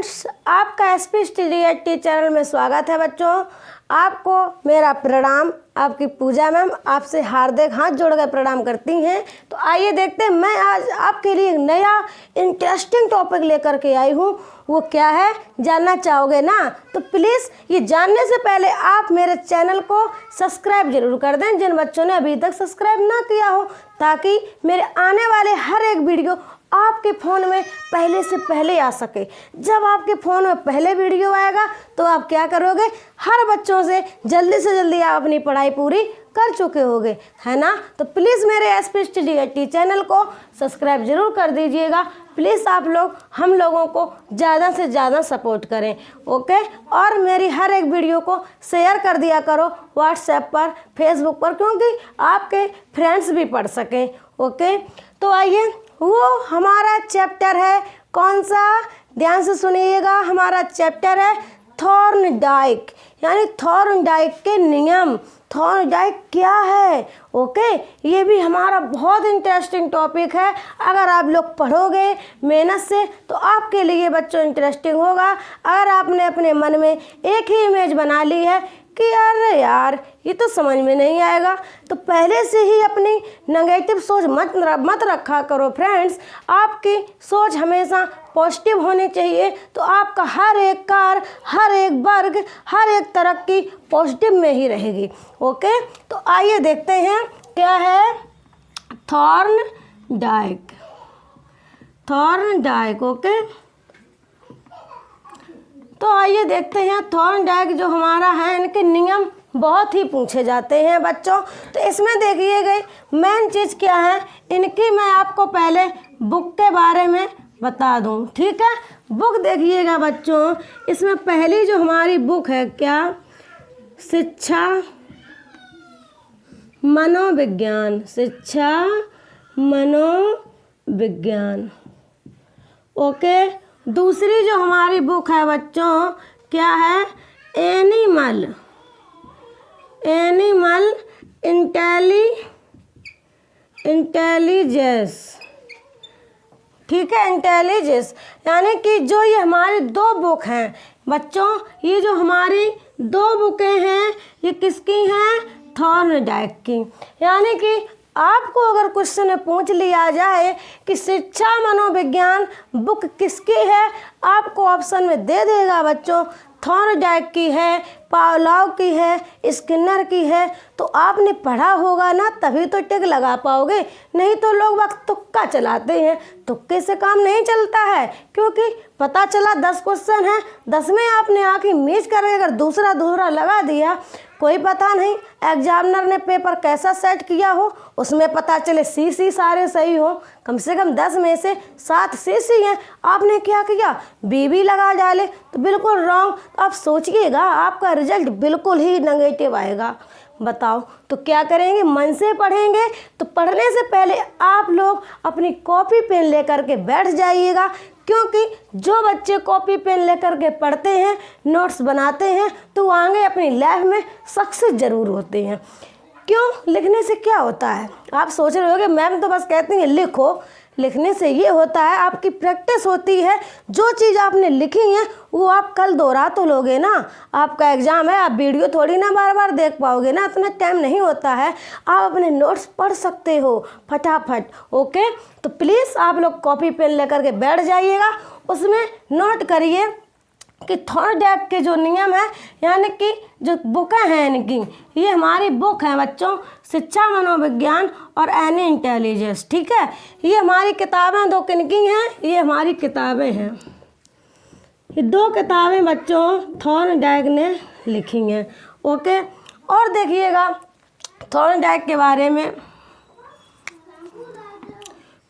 Friends, आपका SP study channel में स्वागत है। बच्चों, आपको मेरा प्रणाम। आपकी पूजा मैम आपसे हार्दिक हाथ जोड़कर प्रणाम करती हैं। तो आइए देखते हैं, मैं आज आपके लिए एक नया इंटरेस्टिंग टॉपिक लेकर के आई हूँ। वो क्या है जानना चाहोगे ना? तो प्लीज़ ये जानने से पहले आप मेरे चैनल को सब्सक्राइब जरूर कर दें, जिन बच्चों ने अभी तक सब्सक्राइब ना किया हो, ताकि मेरे आने वाले हर एक वीडियो आपके फ़ोन में पहले से पहले आ सके। जब आपके फ़ोन में पहले वीडियो आएगा तो आप क्या करोगे? हर बच्चों से जल्दी आप अपनी पढ़ाई पूरी कर चुके होगे, है ना? तो प्लीज़ मेरे एसपी स्टडी चैनल को सब्सक्राइब जरूर कर दीजिएगा। प्लीज़ आप लोग हम लोगों को ज़्यादा से ज़्यादा सपोर्ट करें, ओके? और मेरी हर एक वीडियो को शेयर कर दिया करो व्हाट्सएप पर, फेसबुक पर, क्योंकि आपके फ्रेंड्स भी पढ़ सकें, ओके? तो आइए, वो हमारा चैप्टर है कौन सा? ध्यान से सुनिएगा। हमारा चैप्टर है थॉर्नडाइक, यानी थॉर्नडाइक के नियम। थॉर्नडाइक क्या है? ओके, ये भी हमारा बहुत इंटरेस्टिंग टॉपिक है। अगर आप लोग पढ़ोगे मेहनत से तो आपके लिए बच्चों इंटरेस्टिंग होगा। अगर आपने अपने मन में एक ही इमेज बना ली है कि अरे यार ये तो समझ में नहीं आएगा, तो पहले से ही अपनी नेगेटिव सोच मत रखा करो फ्रेंड्स। आपकी सोच हमेशा पॉजिटिव होनी चाहिए, तो आपका हर एक कार्य, हर एक वर्ग, हर एक तरक्की पॉजिटिव में ही रहेगी, ओके? तो आइए देखते हैं क्या है थॉर्नडाइक। Thorndike, okay? तो आइए देखते हैं थॉर्नडाइक जो हमारा है, इनके नियम बहुत ही पूछे जाते हैं बच्चों। तो इसमें देखिए गई मेन चीज़ क्या है इनकी, मैं आपको पहले बुक के बारे में बता दूं, ठीक है? बुक देखिएगा बच्चों, इसमें पहली जो हमारी बुक है क्या? शिक्षा मनोविज्ञान। शिक्षा मनोविज्ञान, ओके? दूसरी जो हमारी बुक है बच्चों क्या है? एनिमल इंटेलिजेंस, ठीक है? इंटेलिजेंस, यानी कि जो ये हमारी दो बुक हैं बच्चों, ये जो हमारी दो बुकें हैं ये किसकी हैं? थॉर्नडाइक की। यानी कि आपको अगर क्वेश्चन में पूछ लिया जाए कि शिक्षा मनोविज्ञान बुक किसकी है, आपको ऑप्शन में दे देगा बच्चों थॉर्नडाइक की है, पावलोव की है, स्किनर की है। तो आपने पढ़ा होगा ना, तभी तो टिक लगा पाओगे, नहीं तो लोग वक्त तुक्का चलाते हैं। तुक्के से काम नहीं चलता है, क्योंकि पता चला 10 क्वेश्चन हैं, 10 में आपने आँखें मीच कर अगर दूसरा लगा दिया, कोई पता नहीं एग्जामिनर ने पेपर कैसा सेट किया हो, उसमें पता चले सी सारे सही हो। कम से कम 10 में से 7 सी हैं, आपने क्या किया? बी लगा डाले, तो बिल्कुल रॉन्ग। आप सोचिएगा, आपका रिजल्ट बिल्कुल ही नेगेटिव आएगा। बताओ तो क्या करेंगे? मन से पढ़ेंगे। तो पढ़ने से पहले आप लोग अपनी कॉपी पेन लेकर के बैठ जाइएगा, क्योंकि जो बच्चे कॉपी पेन लेकर के पढ़ते हैं, नोट्स बनाते हैं, तो आगे अपनी लाइफ में सक्सेस ज़रूर होते हैं। क्यों? लिखने से क्या होता है? आप सोच रहे होगे मैम तो बस कहती हैं लिखो। लिखने से ये होता है आपकी प्रैक्टिस होती है। जो चीज़ आपने लिखी है वो आप कल दोहरा तो लोगे ना। आपका एग्ज़ाम है, आप वीडियो थोड़ी ना बार देख पाओगे ना, इतना टाइम नहीं होता है। आप अपने नोट्स पढ़ सकते हो फटाफट, ओके? तो प्लीज़ आप लोग कॉपी पेन लेकर के बैठ जाइएगा, उसमें नोट करिए कि थॉर्नडाइक के जो नियम है, यानी कि जो बुकें हैं इनकी, ये हमारी बुक है बच्चों, शिक्षा मनोविज्ञान और एनी इंटेलिजेंस, ठीक है? ये हमारी किताबें दो किनकी हैं? ये हमारी किताबें हैं। ये 2 किताबें बच्चों थॉर्नडाइक ने लिखी हैं, ओके? और देखिएगा थॉर्नडाइक के बारे में।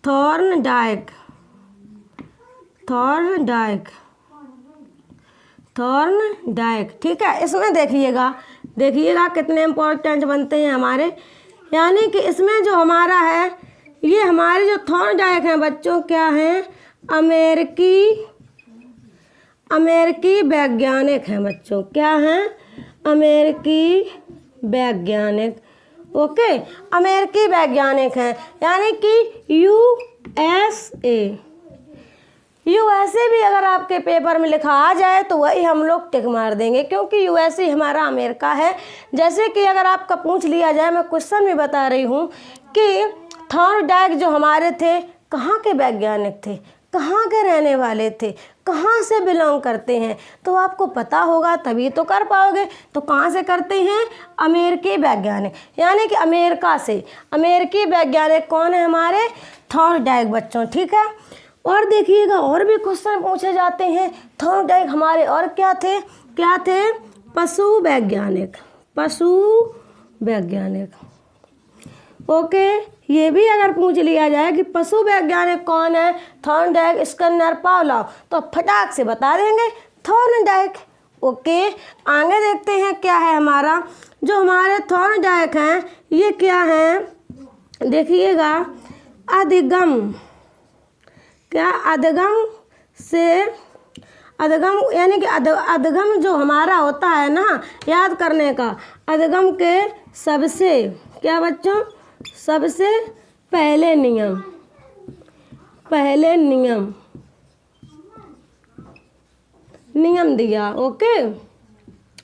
थॉर्नडाइक, ठीक है? इसमें देखिएगा कितने इम्पोर्टेंट बनते हैं हमारे। यानी कि इसमें जो हमारा है, ये हमारे जो थॉर्नडाइक हैं बच्चों क्या हैं? अमेरिकी वैज्ञानिक हैं बच्चों। क्या हैं? अमेरिकी वैज्ञानिक, ओके? अमेरिकी वैज्ञानिक हैं, यानी कि USA यूएसए भी अगर आपके पेपर में लिखा आ जाए तो वही हम लोग टिक मार देंगे, क्योंकि यूएसए हमारा अमेरिका है। जैसे कि अगर आपका पूछ लिया जाए, मैं क्वेश्चन में बता रही हूँ कि थॉर्नडाइक जो हमारे थे कहाँ के वैज्ञानिक थे, कहाँ के रहने वाले थे, कहाँ से बिलोंग करते हैं, तो आपको पता होगा तभी तो कर पाओगे। तो कहाँ से करते हैं? अमेरिकी वैज्ञानिक, यानी कि अमेरिका से। अमेरिकी वैज्ञानिक कौन है? हमारे थॉर्नडाइक बच्चों, ठीक है। और देखिएगा और भी क्वेश्चन पूछे जाते हैं। थॉर्नडाइक हमारे और क्या थे? पशु वैज्ञानिक, पशु वैज्ञानिक। ओके, ये भी अगर पूछ लिया जाए कि पशु वैज्ञानिक कौन है, थॉर्नडाइक, स्किनर, पावलोव, तो फटाक से बता देंगे थॉर्नडाइक। ओके, आगे देखते हैं क्या है हमारा। जो हमारे थॉर्नडाइक हैं ये क्या हैं? देखिएगा, अधिगम, क्या अधगम से, अधगम यानी कि अधगम जो हमारा होता है ना याद करने का, अधगम के सबसे, क्या बच्चों? सबसे पहले नियम, पहले नियम दिया। ओके,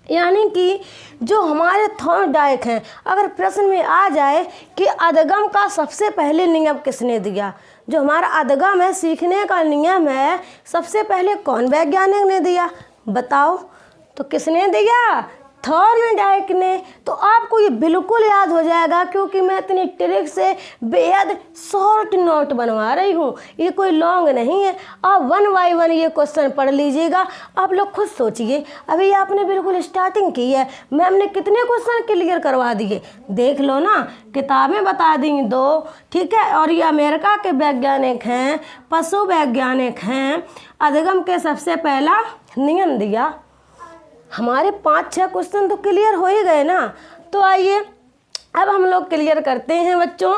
यानी कि जो हमारे थॉर्नडाइक हैं, अगर प्रश्न में आ जाए कि अधगम का सबसे पहले नियम किसने दिया, जो हमारा अधगम है, सीखने का नियम है, सबसे पहले कौन वैज्ञानिक ने दिया? बताओ, तो किसने दिया? थॉर्नडाइक ने। तो आपको ये बिल्कुल याद हो जाएगा, क्योंकि मैं इतनी ट्रिक से बेहद शॉर्ट नोट बनवा रही हूँ, ये कोई लॉन्ग नहीं है। आप 1 बाय 1 ये क्वेश्चन पढ़ लीजिएगा। आप लोग खुद सोचिए, अभी आपने बिल्कुल स्टार्टिंग की है, मैम ने कितने क्वेश्चन क्लियर करवा दिए, देख लो ना, किताबें बता दी 2, ठीक है। और ये अमेरिका के वैज्ञानिक हैं, पशु वैज्ञानिक हैं, अधगम के सबसे पहला नियम दिया। हमारे 5-6 क्वेश्चन तो क्लियर हो ही गए ना। तो आइए अब हम लोग क्लियर करते हैं बच्चों,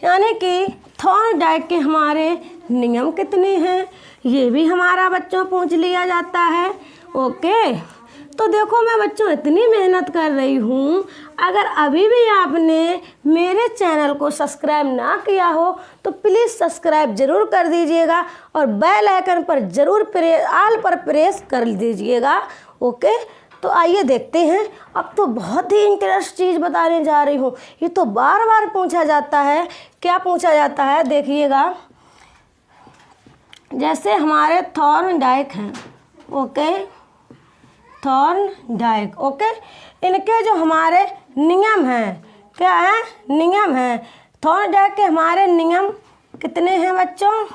यानी कि थॉर्नडाइक के हमारे नियम कितने हैं, ये भी हमारा बच्चों पूछ लिया जाता है। ओके, तो देखो मैं बच्चों इतनी मेहनत कर रही हूँ, अगर अभी भी आपने मेरे चैनल को सब्सक्राइब ना किया हो तो प्लीज़ सब्सक्राइब ज़रूर कर दीजिएगा और बेल आइकन पर ज़रूर ऑल पर प्रेस कर दीजिएगा। ओके, तो आइए देखते हैं। अब तो बहुत ही इंटरेस्ट चीज़ बताने जा रही हूँ, ये तो बार बार पूछा जाता है। क्या पूछा जाता है? देखिएगा, जैसे हमारे थॉर्नडाइक हैं, ओके, थॉर्नडाइक, ओके, इनके जो हमारे नियम हैं, क्या है? नियम हैं। थॉर्नडाइक के हमारे नियम कितने हैं बच्चों?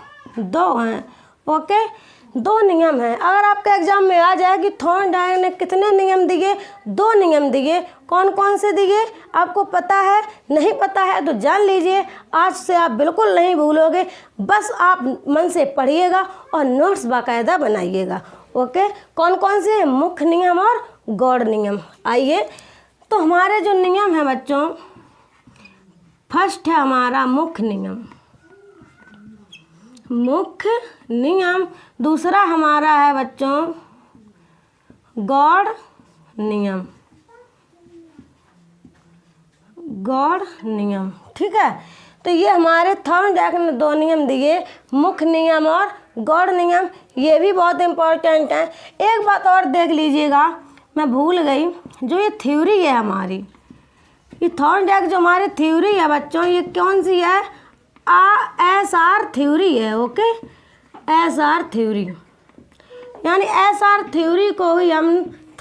2 हैं। ओके, 2 नियम हैं। अगर आपके एग्जाम में आ जाए कि थॉर्नडाइक ने कितने नियम दिए, 2 नियम दिए, कौन कौन से दिए आपको पता है? नहीं पता है तो जान लीजिए, आज से आप बिल्कुल नहीं भूलोगे, बस आप मन से पढ़िएगा और नोट्स बाकायदा बनाइएगा। ओके, कौन कौन से? मुख्य नियम और गौड़ नियम। आइए, तो हमारे जो नियम हैं बच्चों, फर्स्ट है हमारा मुख्य नियम, मुख्य नियम। दूसरा हमारा है बच्चों गौड़ नियम, गौड़ नियम, ठीक है। तो ये हमारे थॉर्नडाइक ने 2 नियम दिए, मुख्य नियम और गौड़ नियम, ये भी बहुत इम्पोर्टेंट है। एक बात और देख लीजिएगा, मैं भूल गई, जो ये थ्योरी है हमारी, ये थॉर्नडाइक जो हमारी थ्योरी है बच्चों, ये कौन सी है? SR थ्योरी है। ओके, SR थ्योरी, यानी SR थ्योरी को ही हम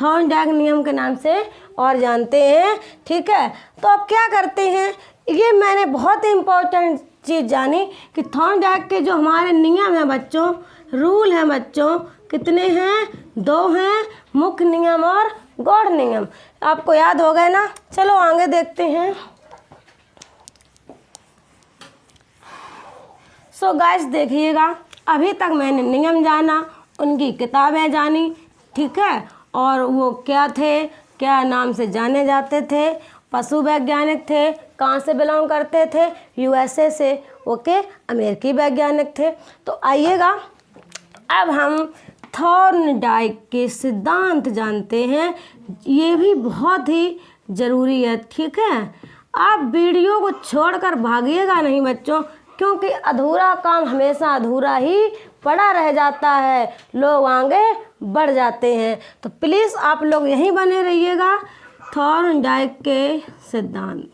थॉर्नडाइक नियम के नाम से और जानते हैं, ठीक है। तो अब क्या करते हैं, ये मैंने बहुत ही इम्पोर्टेंट चीज़ जानी कि थॉर्नडाइक के जो हमारे नियम हैं बच्चों, रूल हैं बच्चों, कितने हैं? 2 हैं, मुख्य नियम और गौड़ नियम। आपको याद हो गए ना? चलो आगे देखते हैं। सो गाइस देखिएगा, अभी तक मैंने नियम जाना, उनकी किताबें जानी, ठीक है, और वो क्या थे, क्या नाम से जाने जाते थे, पशु वैज्ञानिक थे, कहाँ से बिलोंग करते थे? यूएसए से। ओके, अमेरिकी वैज्ञानिक थे। तो आइएगा, अब हम थॉर्नडाइक के सिद्धांत जानते हैं, ये भी बहुत ही ज़रूरी है, ठीक है। आप वीडियो को छोड़कर भागिएगा नहीं बच्चों, क्योंकि अधूरा काम हमेशा अधूरा ही पड़ा रह जाता है, लोग आगे बढ़ जाते हैं। तो प्लीज़ आप लोग यहीं बने रहिएगा। थॉर्नडाइक के सिद्धांत,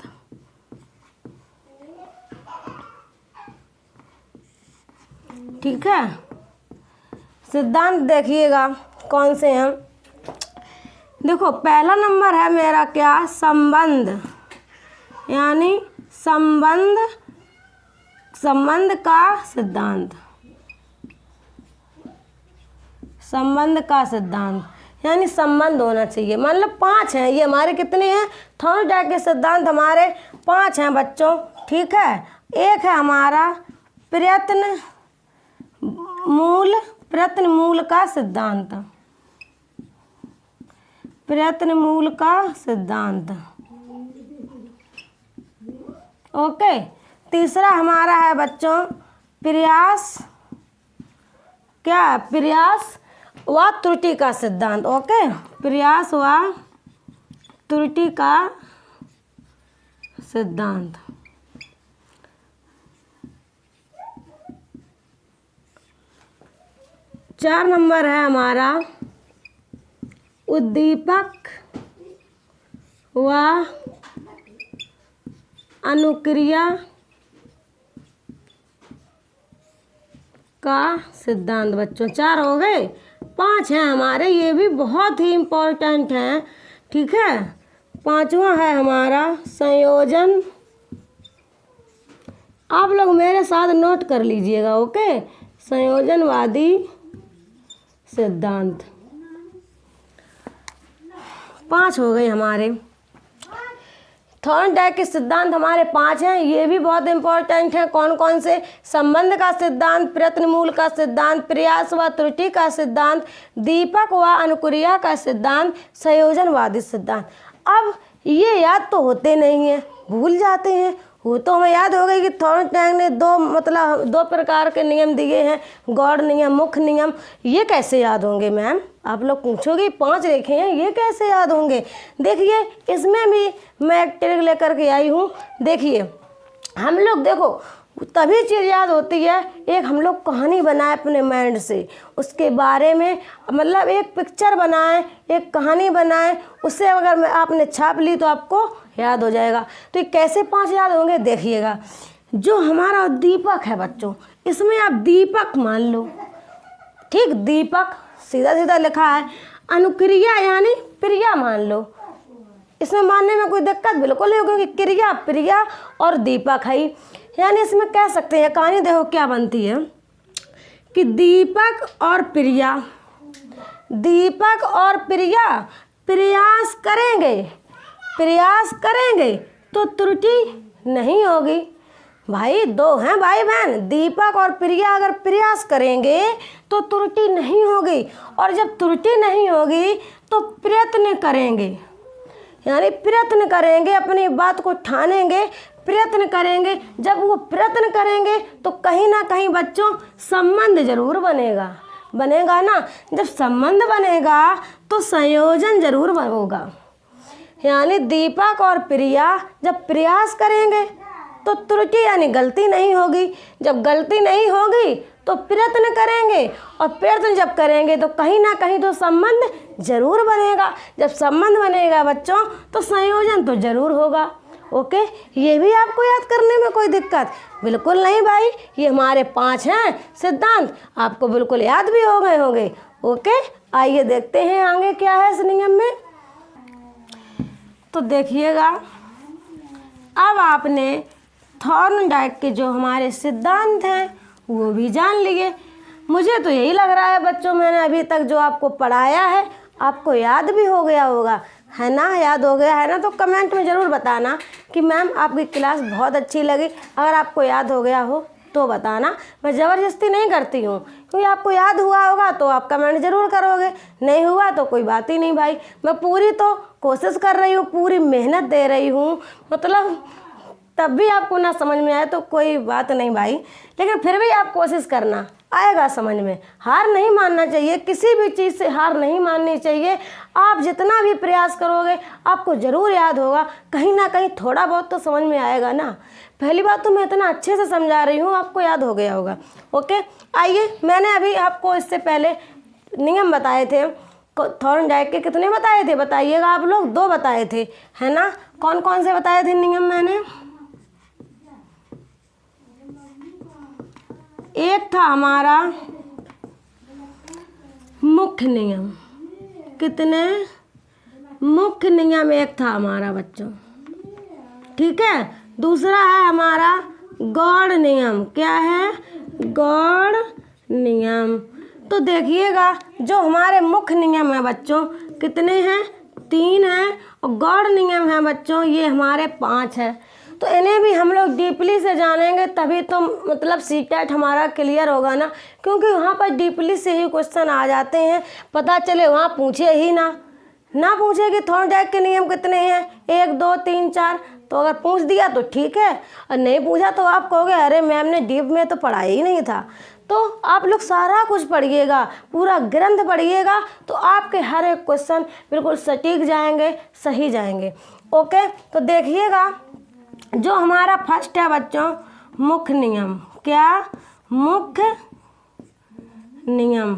ठीक है। सिद्धांत देखिएगा कौन से हैं। देखो पहला नंबर है मेरा क्या, संबंध, यानी संबंध का सिद्धांत। संबंध का सिद्धांत यानी संबंध होना चाहिए। मतलब 5 हैं, ये हमारे कितने हैं, थॉर्नडाइक के सिद्धांत हमारे 5 हैं बच्चों, ठीक है। एक है हमारा प्रयत्न मूल का सिद्धांत, प्रयत्न मूल का सिद्धांत, ओके। तीसरा हमारा है बच्चों प्रयास व त्रुटि का सिद्धांत, ओके। प्रयास व त्रुटि का सिद्धांत। चार नंबर है हमारा उद्दीपक व अनुक्रिया का सिद्धांत। बच्चों 4 हो गए, 5 हैं हमारे, ये भी बहुत ही इम्पोर्टेंट हैं, ठीक है। 5वां है हमारा संयोजन। आप लोग मेरे साथ नोट कर लीजिएगा, ओके। संयोजनवादी सिद्धांत। 5 हो गए हमारे। थॉर्नडाइक के सिद्धांत हमारे 5 हैं, ये भी बहुत इंपॉर्टेंट हैं। कौन कौन से, संबंध का सिद्धांत, प्रयत्न मूल का सिद्धांत, प्रयास व त्रुटि का सिद्धांत, दीपक व अनुक्रिया का सिद्धांत, संयोजनवादी सिद्धांत। अब ये याद तो होते नहीं हैं, भूल जाते हैं। वो तो हमें याद हो गई कि थॉर्नडाइक ने 2 प्रकार के नियम दिए हैं, गौड़ नियम, मुख्य नियम। ये कैसे याद होंगे मैम, आप लोग पूछोगे 5 लिखे हैं, ये कैसे याद होंगे। देखिए इसमें भी मैं एक ट्रिक लेकर के आई हूँ। देखिए हम लोग देखो तभी चीज़ याद होती है, एक हम लोग कहानी बनाए अपने माइंड से, उसके बारे में मतलब एक पिक्चर बनाए, एक कहानी बनाए, उससे अगर आपने छाप ली तो आपको याद हो जाएगा। तो ये कैसे 5 याद होंगे, देखिएगा। जो हमारा दीपक है बच्चों, इसमें आप दीपक मान लो, ठीक, दीपक सीधा सीधा लिखा है। अनुक्रिया यानी प्रिया मान लो, इसमें मानने में कोई दिक्कत बिल्कुल नहीं होगी, क्योंकि क्रिया प्रिया और दीपक है। यानी इसमें कह सकते हैं कहानी देखो क्या बनती है कि दीपक और प्रिया प्रयास करेंगे तो त्रुटि नहीं होगी। भाई 2 हैं भाई बहन, दीपक और प्रिया अगर प्रयास करेंगे तो त्रुटि नहीं होगी, और जब त्रुटि नहीं होगी तो प्रयत्न करेंगे, यानी प्रयत्न करेंगे, अपनी बात को ठानेंगे, प्रयत्न करेंगे। जब वो प्रयत्न करेंगे तो कहीं ना कहीं बच्चों संबंध जरूर बनेगा ना। जब संबंध बनेगा तो संयोजन जरूर होगा। यानी दीपक और प्रिया जब प्रयास करेंगे तो त्रुटि यानी गलती नहीं होगी, जब गलती नहीं होगी तो प्रयत्न करेंगे, और प्रयत्न जब करेंगे तो कहीं ना कहीं तो संबंध जरूर बनेगा। जब संबंध बनेगा बच्चों तो संयोजन तो जरूर होगा, ओके। ये भी आपको याद करने में कोई दिक्कत बिल्कुल नहीं भाई, ये हमारे 5 हैं सिद्धांत, आपको बिल्कुल याद भी हो गए होंगे, ओके। आइए देखते हैं आगे क्या है इस नियम में। तो देखिएगा, अब आपने थॉर्नडाइक के जो हमारे सिद्धांत हैं वो भी जान लिए। मुझे तो यही लग रहा है बच्चों, मैंने अभी तक जो आपको पढ़ाया है आपको याद भी हो गया होगा, है ना। याद हो गया है ना, तो कमेंट में ज़रूर बताना कि मैम आपकी क्लास बहुत अच्छी लगी। अगर आपको याद हो गया हो तो बताना, मैं ज़बरदस्ती नहीं करती हूँ, क्योंकि आपको याद हुआ होगा तो आप कमेंट ज़रूर करोगे, नहीं हुआ तो कोई बात ही नहीं भाई। मैं पूरी तो कोशिश कर रही हूँ, पूरी मेहनत दे रही हूँ, मतलब तब भी आपको ना समझ में आए तो कोई बात नहीं भाई, लेकिन फिर भी आप कोशिश करना, आएगा समझ में। हार नहीं मानना चाहिए, किसी भी चीज़ से हार नहीं माननी चाहिए। आप जितना भी प्रयास करोगे आपको ज़रूर याद होगा, कहीं ना कहीं थोड़ा बहुत तो समझ में आएगा ना। पहली बात तो मैं इतना अच्छे से समझा रही हूँ, आपको याद हो गया होगा। ओके, आइए, मैंने अभी आपको इससे पहले नियम बताए थे थॉर्नडाइक के। कितने बताए थे बताइएगा आप लोग? 2 बताए थे, है ना। कौन कौन से बताए थे नियम मैंने? एक था हमारा मुख्य नियम। कितने? मुख्य नियम एक था हमारा बच्चों, ठीक है। दूसरा है हमारा गौड़ नियम। क्या है? गौड़ नियम। तो देखिएगा, जो हमारे मुख्य नियम है बच्चों कितने हैं? 3 हैं। और गौड़ नियम है बच्चों ये हमारे 5 हैं। तो इन्हें भी हम लोग डीपली से जानेंगे तभी तो मतलब सीटेट हमारा क्लियर होगा ना, क्योंकि वहाँ पर डीपली से ही क्वेश्चन आ जाते हैं। पता चले वहाँ पूछे ही ना पूछे कि थॉर्नडाइक के नियम कितने हैं, 1 2 3 4। तो अगर पूछ दिया तो ठीक है, और नहीं पूछा तो आप कहोगे अरे मैम ने डीप में तो पढ़ा ही नहीं था। तो आप लोग सारा कुछ पढ़िएगा, पूरा ग्रंथ पढ़िएगा, तो आपके हर एक क्वेश्चन बिल्कुल सटीक जाएंगे, सही जाएंगे। ओके, तो देखिएगा, जो हमारा फर्स्ट है बच्चों मुख्य नियम। क्या? मुख्य नियम,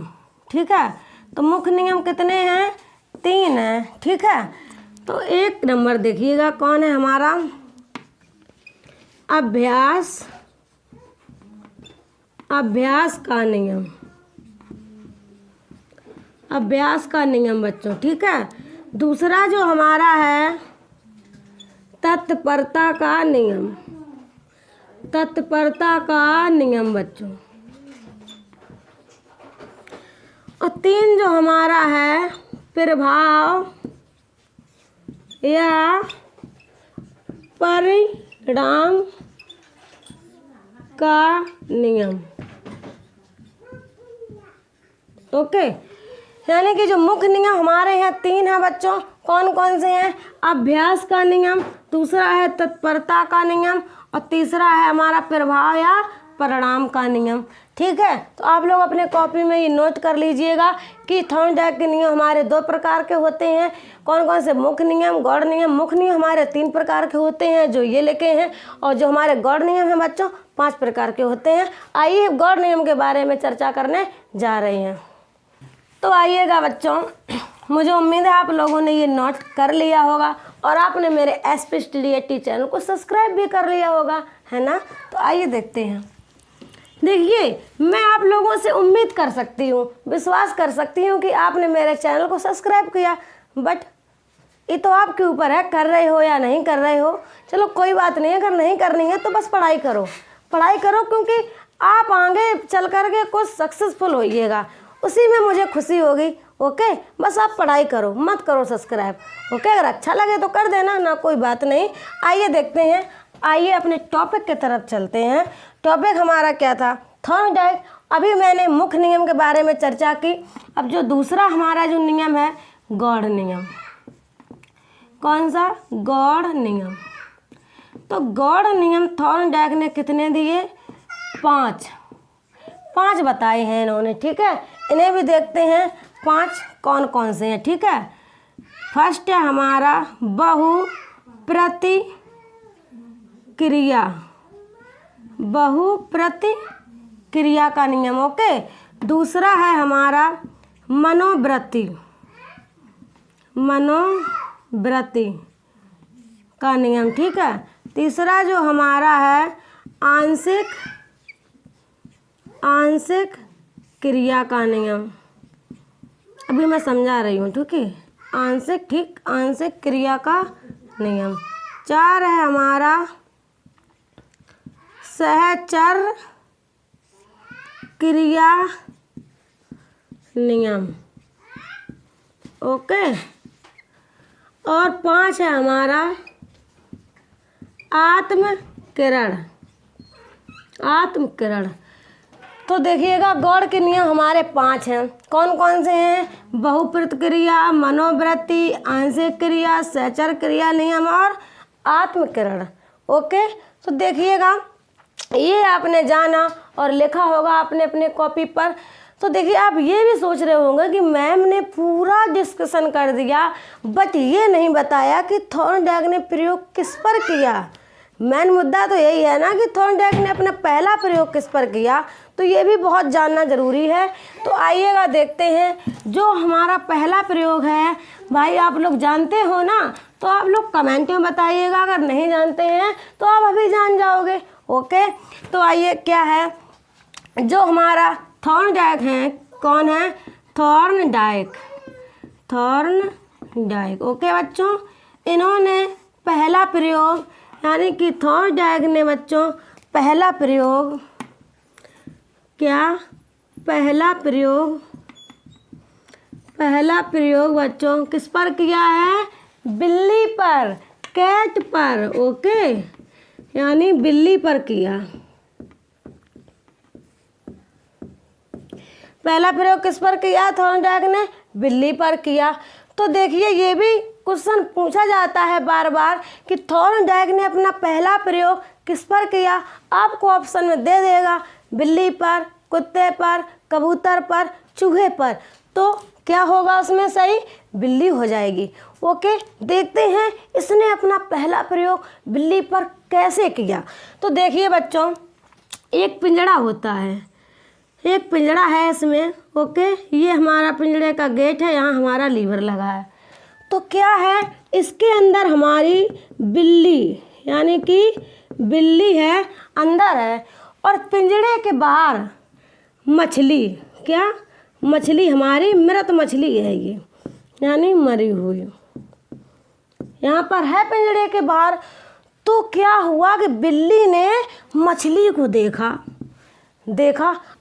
ठीक है। तो मुख्य नियम कितने हैं? 3 हैं, ठीक है। तो 1 नंबर देखिएगा कौन है हमारा? अभ्यास का नियम। अभ्यास का नियम बच्चों, ठीक है। दूसरा जो हमारा है तत्परता का नियम। तत्परता का नियम बच्चों। और 3 जो हमारा है प्रभाव या परिणाम का नियम। ओके, यानी कि जो मुख्य नियम हमारे यहाँ 3 हैं बच्चों। कौन कौन से हैं? अभ्यास का नियम, दूसरा है तत्परता का नियम, और तीसरा है हमारा प्रभाव या परिणाम का नियम, ठीक है। तो आप लोग अपने कॉपी में ये नोट कर लीजिएगा कि थॉर्नडाइक के नियम हमारे 2 प्रकार के होते हैं। कौन कौन से? मुख्य नियम, गौड़ नियम। मुख्य नियम हमारे 3 प्रकार के होते हैं जो ये लिखे हैं, और जो हमारे गौड़ नियम हैं बच्चों 5 प्रकार के होते हैं। आइए गौड़ नियम के बारे में चर्चा करने जा रहे हैं। तो आइएगा बच्चों, मुझे उम्मीद है आप लोगों ने ये नोट कर लिया होगा और आपने मेरे एसपी स्टडी 80 चैनल को सब्सक्राइब भी कर लिया होगा, है ना। तो आइए देखते हैं। देखिए, मैं आप लोगों से उम्मीद कर सकती हूँ, विश्वास कर सकती हूँ कि आपने मेरे चैनल को सब्सक्राइब किया, बट ये तो आपके ऊपर है, कर रहे हो या नहीं कर रहे हो। चलो कोई बात नहीं, अगर नहीं करनी है तो बस पढ़ाई करो, क्योंकि आप आगे चल कर के कुछ सक्सेसफुल होइएगा, उसी में मुझे खुशी होगी। ओके, बस आप पढ़ाई करो, मत करो सब्सक्राइब। ओके, अगर अच्छा लगे तो कर देना ना, कोई बात नहीं। आइए देखते हैं, आइए अपने टॉपिक की तरफ चलते हैं। टॉपिक हमारा क्या था? थॉर्नडाइक। अभी मैंने मुख्य नियम के बारे में चर्चा की। अब जो दूसरा हमारा जो नियम है गौड़ नियम। कौन सा? गौड़ नियम। तो गौड़ नियम थॉर्नडाइक ने कितने दिए? 5 बताए हैं इन्होंने, ठीक है। इन्हें भी देखते हैं 5 कौन कौन से हैं, ठीक है। फर्स्ट है हमारा बहुप्रतिक्रिया का नियम। ओके, दूसरा है हमारा मनोवृत्ति का नियम, ठीक है। तीसरा जो हमारा है आंशिक क्रिया का नियम। अभी मैं समझा रही हूँ, ठीक है। आंशिक क्रिया का नियम। 4 है हमारा सहचर क्रिया नियम। ओके, और 5 है हमारा आत्मकिरण। तो देखिएगा, गौड़ के नियम हमारे 5 हैं। कौन कौन से हैं? बहुप्रतिक्रिया, मनोवृत्ति, आंशिक क्रिया, सहचर क्रिया नियम और आत्मकिरण। ओके, तो देखिएगा, ये आपने जाना और लिखा होगा आपने अपने कॉपी पर। तो देखिए आप ये भी सोच रहे होंगे कि मैम ने पूरा डिस्कशन कर दिया बट ये नहीं बताया कि थॉर्नडाइक ने प्रयोग किस पर किया। मेन मुद्दा तो यही है ना कि थॉर्नडाइक ने अपना पहला प्रयोग किस पर किया, तो ये भी बहुत जानना ज़रूरी है। तो आइएगा देखते हैं जो हमारा पहला प्रयोग है। भाई आप लोग जानते हो ना, तो आप लोग कमेंट में बताइएगा, अगर नहीं जानते हैं तो आप अभी जान जाओगे। ओके, तो आइए क्या है जो हमारा थॉर्नडाइक है, कौन है? थॉर्नडाइक। थॉर्नडाइक ओके बच्चों, इन्होंने पहला प्रयोग यानी कि थॉर्नडाइक ने बच्चों पहला प्रयोग क्या? पहला प्रयोग बच्चों किस पर किया है? बिल्ली पर, कैट पर। ओके, यानी बिल्ली पर किया। पहला प्रयोग किस पर किया? थॉर्नडाइक ने बिल्ली पर किया। तो देखिए ये भी क्वेश्चन पूछा जाता है बार बार कि थॉर्नडाइक ने अपना पहला प्रयोग किस पर किया। आपको ऑप्शन में दे देगा बिल्ली पर, कुत्ते पर, कबूतर पर, चूहे पर। तो क्या होगा उसमें सही? बिल्ली हो जाएगी। ओके, देखते हैं इसने अपना पहला प्रयोग बिल्ली पर कैसे किया। तो देखिए बच्चों, एक पिंजड़ा होता है, एक पिंजड़ा है इसमें। ओके, ये हमारा पिंजड़े का गेट है, यहाँ हमारा लीवर लगा है। तो क्या है, इसके अंदर हमारी बिल्ली यानी कि बिल्ली है, अंदर है, और पिंजड़े के बाहर मछली। क्या? मछली हमारी मृत मछली है ये, यानी मरी हुई, यहाँ पर है पिंजड़े के बाहर। तो क्या हुआ कि बिल्ली ने मछली को देखा।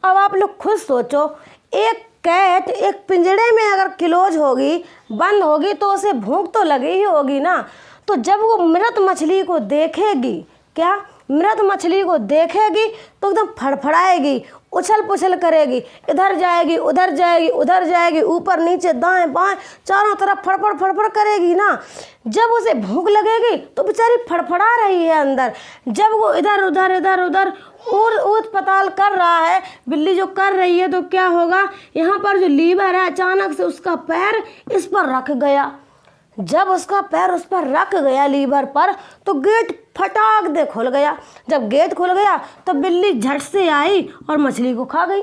अब आप लोग खुद सोचो, एक कैट एक पिंजड़े में अगर क्लोज होगी, बंद होगी, तो उसे भूख तो लगी ही होगी ना। तो जब वो मृत मछली को देखेगी, क्या? मृत मछली को देखेगी तो एकदम फड़फड़ाएगी, उछल पुछल करेगी, इधर जाएगी, उधर जाएगी, उधर जाएगी, ऊपर नीचे दाएं बाएं चारों तरफ फड़फड़ करेगी ना। जब उसे भूख लगेगी तो बेचारी फड़फड़ा रही है अंदर। जब वो इधर उधर ऊट पताल कर रहा है, बिल्ली जो कर रही है, तो क्या होगा, यहाँ पर जो लीवर है अचानक से उसका पैर इस पर रख गया। जब उसका पैर उस पर रख गया लीवर पर, तो गेट फटाक दे खुल गया। जब गेट खुल गया तो बिल्ली झट से आई और मछली को खा गई।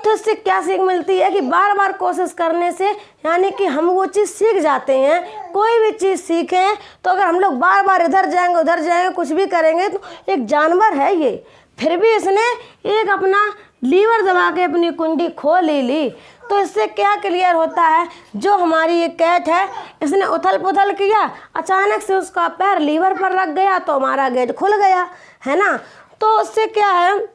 तो इससे क्या सीख मिलती है कि बार बार कोशिश करने से यानी कि हम वो चीज़ सीख जाते हैं। कोई भी चीज़ सीखें तो अगर हम लोग बार बार इधर जाएंगे उधर जाएंगे कुछ भी करेंगे, तो एक जानवर है ये, फिर भी इसने एक अपना लीवर दबा के अपनी कुंडी खोल ली। तो इससे क्या क्लियर होता है, जो हमारी ये कैट है इसने उथल पुथल किया, अचानक से उसका पैर लीवर पर रख गया तो हमारा गेट खुल गया, है ना। तो उससे क्या है,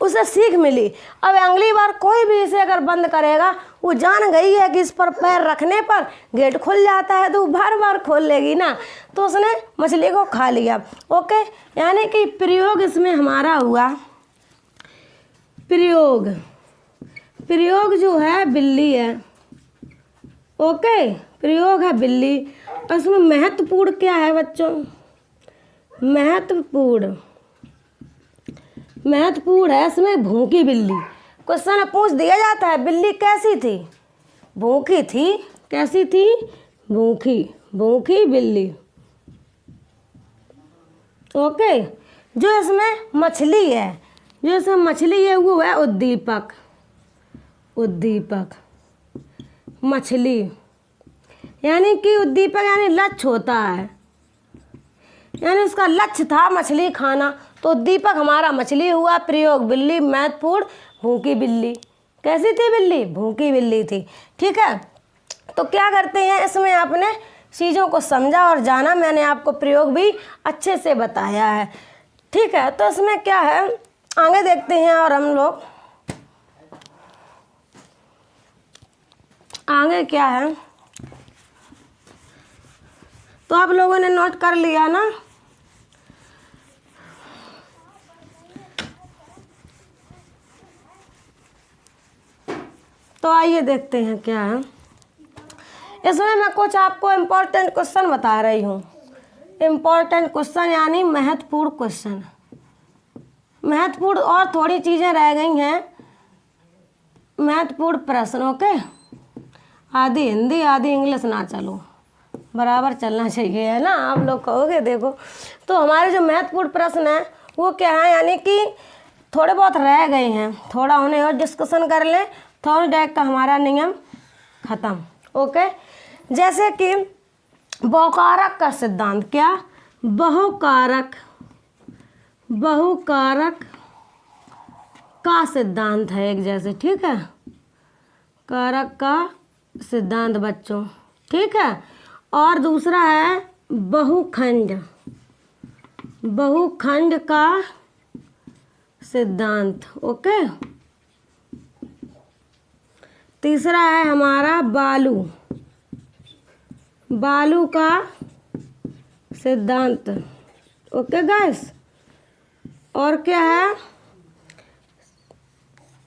उसे सीख मिली। अब अगली बार कोई भी इसे अगर बंद करेगा, वो जान गई है कि इस पर पैर रखने पर गेट खुल जाता है, तो वो बार बार खोल लेगी ना। तो उसने मछली को खा लिया। ओके, यानी कि प्रयोग इसमें हमारा हुआ। प्रयोग जो है बिल्ली है। ओके, प्रयोग है बिल्ली। और इसमें महत्वपूर्ण क्या है बच्चों? महत्वपूर्ण है इसमें भूखी बिल्ली। क्वेश्चन में पूछ दिया जाता है बिल्ली कैसी थी? भूखी थी। कैसी थी? भूखी बिल्ली। ओके, जो इसमें मछली है वो है उद्दीपक मछली, यानी कि उद्दीपक यानी लक्ष्य होता है, यानी उसका लक्ष्य था मछली खाना। तो उद्दीपक हमारा मछली हुआ। प्रयोग बिल्ली, महत्वपूर्ण भूखी बिल्ली। कैसी थी बिल्ली? भूखी बिल्ली थी। ठीक है, तो क्या करते हैं, इसमें आपने चीज़ों को समझा और जाना, मैंने आपको प्रयोग भी अच्छे से बताया है। ठीक है, तो इसमें क्या है, आगे देखते हैं। और हम लोग आगे क्या है, तो आप लोगों ने नोट कर लिया ना। तो आइए देखते हैं क्या है। इसमें मैं कुछ आपको इम्पोर्टेंट क्वेश्चन बता रही हूँ। इम्पोर्टेंट क्वेश्चन यानी महत्वपूर्ण क्वेश्चन। महत्वपूर्ण और थोड़ी चीज़ें रह गई हैं, महत्वपूर्ण प्रश्न। ओके, आधी हिंदी आधी इंग्लिश ना चलो, बराबर चलना चाहिए, है ना। आप लोग कहोगे देखो, तो हमारे जो महत्वपूर्ण प्रश्न हैं वो क्या है, यानी कि थोड़े बहुत रह गए हैं, थोड़ा उन्हें और डिस्कशन कर लें, थॉर्नडाइक का हमारा नियम ख़त्म। ओके, जैसे कि बहुकारक का सिद्धांत, क्या, बहुकारक का सिद्धांत है एक जैसे, ठीक है, कारक का सिद्धांत बच्चों, ठीक है। और दूसरा है बहुखंड का सिद्धांत। ओके, तीसरा है हमारा बालू का सिद्धांत। ओके गाइस, और क्या है,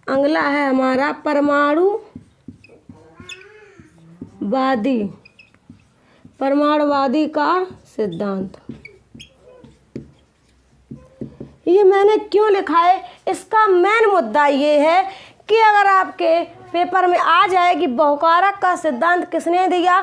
अगला है हमारा परमाणुवादी का सिद्धांत। ये मैंने क्यों लिखा है, इसका मेन मुद्दा ये है कि अगर आपके पेपर में आ जाए कि बहुकारक का सिद्धांत किसने दिया,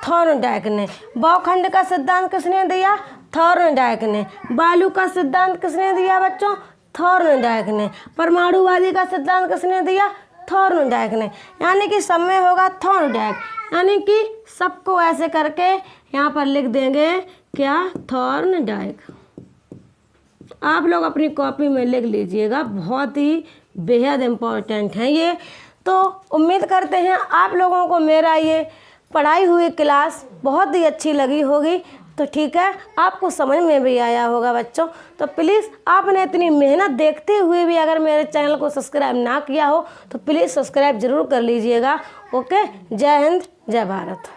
थॉर्नडाइक ने। बहुखंड का सिद्धांत किसने दिया, थॉर्नडाइक ने। बालू का सिद्धांत किसने दिया बच्चों, थॉर्नडाइक ने। परमाणुवादी का सिद्धांत किसने दिया, थॉर्नडाइक ने। यानी कि सब में होगा थॉर्नडाइक, यानी कि सबको ऐसे करके यहाँ पर लिख देंगे, क्या, थॉर्नडाइक। आप लोग अपनी कॉपी में लिख लीजिएगा, बहुत ही बेहद इम्पोर्टेंट है ये। तो उम्मीद करते हैं आप लोगों को मेरा ये पढ़ाई हुई क्लास बहुत ही अच्छी लगी होगी। तो ठीक है, आपको समझ में भी आया होगा बच्चों। तो प्लीज़ आपने इतनी मेहनत देखते हुए भी अगर मेरे चैनल को सब्सक्राइब ना किया हो तो प्लीज़ सब्सक्राइब ज़रूर कर लीजिएगा। ओके, जय हिंद, जय भारत।